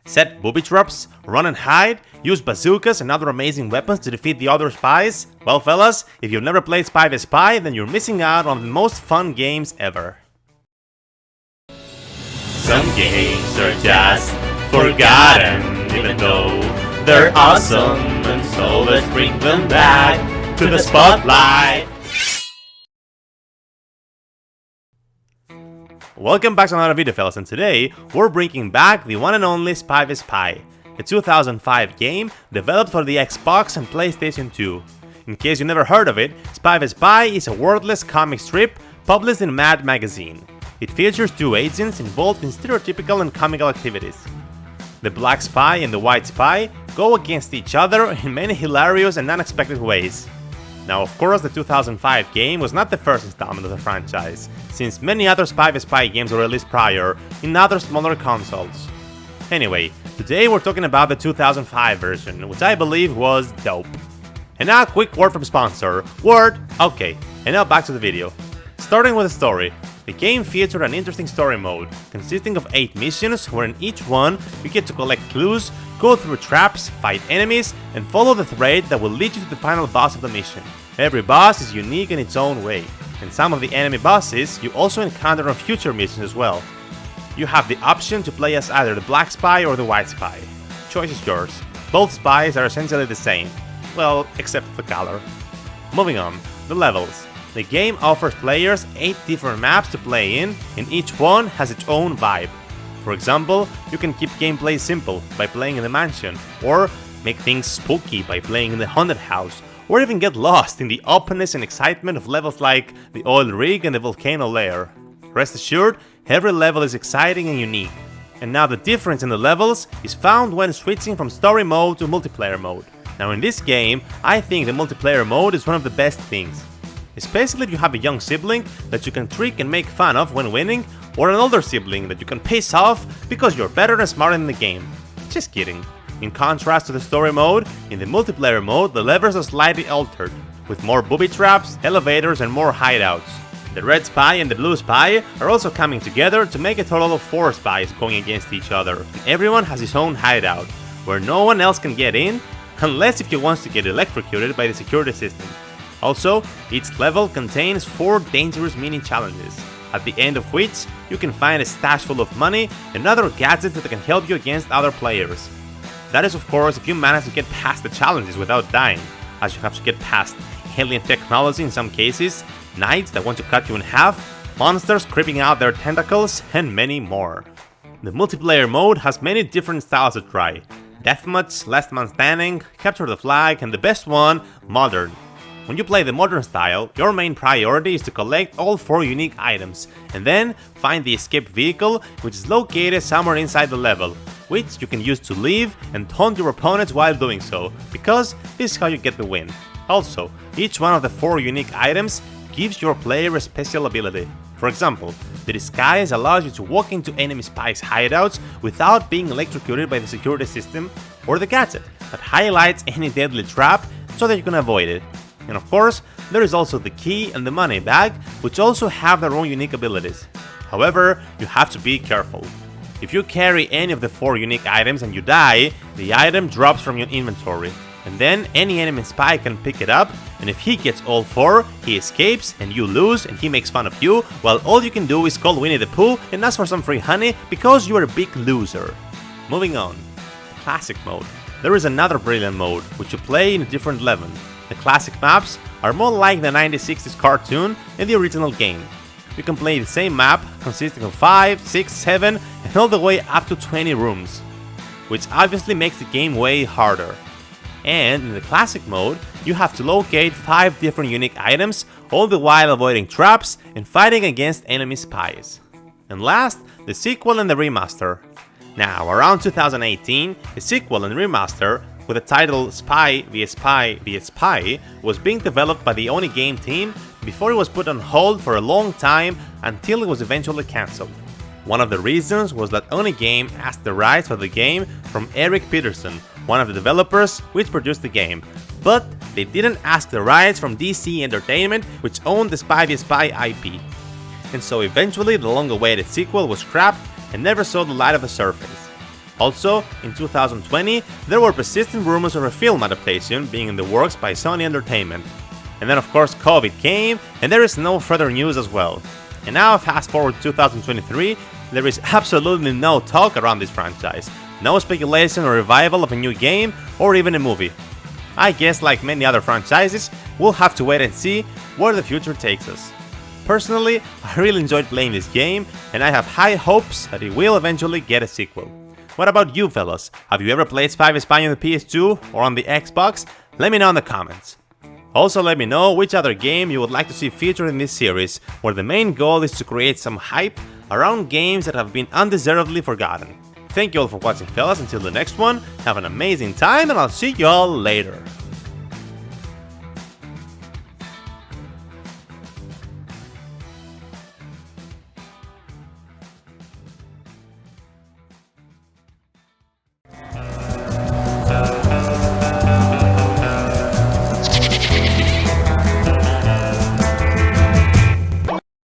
Set booby traps, run and hide, use bazookas and other amazing weapons to defeat the other spies? Well fellas, if you've never played Spy vs Spy, then you're missing out on the most fun games ever. Some games are just forgotten, even though they're awesome, and so let's bring them back to the spotlight. Welcome back to another video fellas, and today we're bringing back the one and only Spy vs Spy, a 2005 game developed for the Xbox and PlayStation 2. In case you never heard of it, Spy vs Spy is a wordless comic strip published in Mad magazine. It features two agents involved in stereotypical and comical activities. The Black Spy and the White Spy go against each other in many hilarious and unexpected ways. Now, of course, the 2005 game was not the first installment of the franchise, since many other Spy vs Spy games were released prior in other smaller consoles. Anyway, today we're talking about the 2005 version, which I believe was dope. And now a quick word from sponsor. Okay, and now back to the video. Starting with the story. The game featured an interesting story mode, consisting of 8 missions, where in each one you get to collect clues, go through traps, fight enemies, and follow the thread that will lead you to the final boss of the mission. Every boss is unique in its own way, and some of the enemy bosses you also encounter on future missions as well. You have the option to play as either the Black Spy or the White Spy. Choice is yours. Both spies are essentially the same. Well, except for the color. Moving on, the levels. The game offers players 8 different maps to play in, and each one has its own vibe. For example, you can keep gameplay simple by playing in the mansion, or make things spooky by playing in the haunted house, or even get lost in the openness and excitement of levels like the oil rig and the volcano lair. Rest assured, every level is exciting and unique. And now the difference in the levels is found when switching from story mode to multiplayer mode. Now in this game, I think the multiplayer mode is one of the best things. Especially if you have a young sibling that you can trick and make fun of when winning, or an older sibling that you can piss off because you're better and smarter in the game. Just kidding. In contrast to the story mode, in the multiplayer mode the levels are slightly altered, with more booby traps, elevators and more hideouts. The Red Spy and the Blue Spy are also coming together to make a total of 4 spies going against each other. Everyone has his own hideout, where no one else can get in, unless if he wants to get electrocuted by the security system. Also, each level contains 4 dangerous mini challenges, at the end of which you can find a stash full of money and other gadgets that can help you against other players. That is of course if you manage to get past the challenges without dying, as you have to get past alien technology in some cases, knights that want to cut you in half, monsters creeping out their tentacles, and many more. The multiplayer mode has many different styles to try: deathmatch, last man standing, capture the flag, and the best one, modern. When you play the modern style, your main priority is to collect all 4 unique items, and then find the escape vehicle, which is located somewhere inside the level, which you can use to leave and taunt your opponents while doing so, because this is how you get the win. Also, each one of the 4 unique items gives your player a special ability. For example, the disguise allows you to walk into enemy spies' hideouts without being electrocuted by the security system, or the gadget that highlights any deadly trap so that you can avoid it. And of course, there is also the key and the money bag, which also have their own unique abilities. However, you have to be careful. If you carry any of the 4 unique items and you die, the item drops from your inventory, and then any enemy spy can pick it up, and if he gets all 4, he escapes and you lose and he makes fun of you, while all you can do is call Winnie the Pooh and ask for some free honey because you are a big loser. Moving on. Classic mode. There is another brilliant mode, which you play in a different level. The classic maps are more like the 1960s cartoon in the original game. You can play the same map consisting of 5, 6, 7 and all the way up to 20 rooms, which obviously makes the game way harder. And in the classic mode, you have to locate 5 different unique items, all the while avoiding traps and fighting against enemy spies. And last, the sequel and the remaster. Now, around 2018, a sequel and remaster with the title Spy vs Spy vs Spy was being developed by the Oni game team before it was put on hold for a long time until it was eventually cancelled. One of the reasons was that Oni game asked the rights for the game from Eric Peterson, one of the developers which produced the game, but they didn't ask the rights from DC Entertainment, which owned the Spy vs Spy IP. And so eventually the long-awaited sequel was scrapped and never saw the light of the surface. Also, in 2020, there were persistent rumors of a film adaptation being in the works by Sony Entertainment. And then of course COVID came, and there is no further news as well. And now fast forward to 2023, there is absolutely no talk around this franchise. No speculation or revival of a new game or even a movie. I guess like many other franchises, we'll have to wait and see where the future takes us. Personally, I really enjoyed playing this game, and I have high hopes that it will eventually get a sequel. What about you fellas? Have you ever played Spy vs Spy on the PS2 or on the Xbox? Let me know in the comments. Also let me know which other game you would like to see featured in this series, where the main goal is to create some hype around games that have been undeservedly forgotten. Thank you all for watching fellas, until the next one, have an amazing time and I'll see you all later.